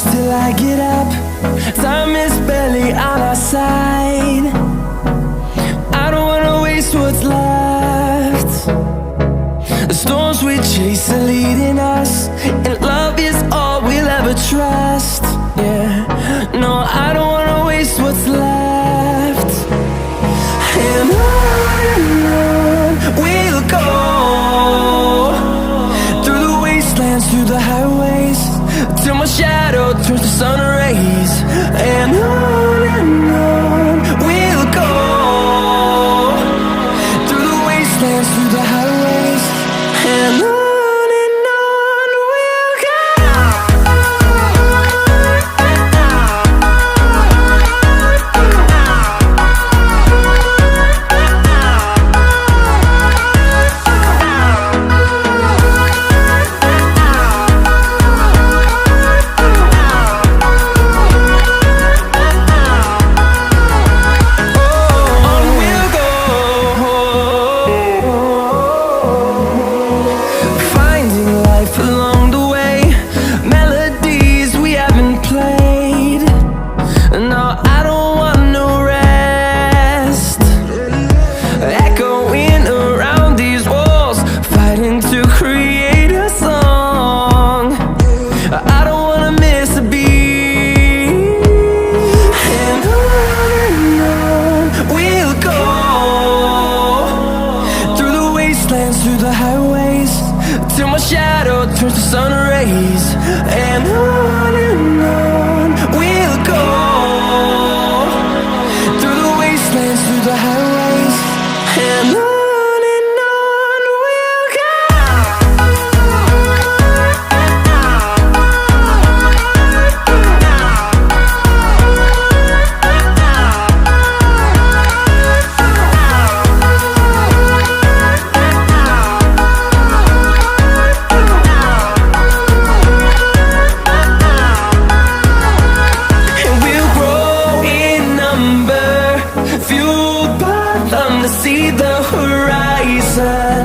push till I get up. Time is barely on our side. I don't wanna waste what's left. The storms we chase are leading us, and love is all we'll ever trust. Yeah, no, I don't wanna waste what's left. And on we'll go, through the wastelands, through the highways, till my shadow turns to sun rays. And on we'll go, through the wastelands, through the highways, and on we'll go. Through the highways, till my shadow turns to sun rays. And on we'll go, through the wastelands, through the highways, and on we'll go. See the horizon,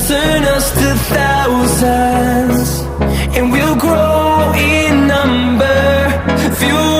turn us to thousands, and we'll grow in number, fuel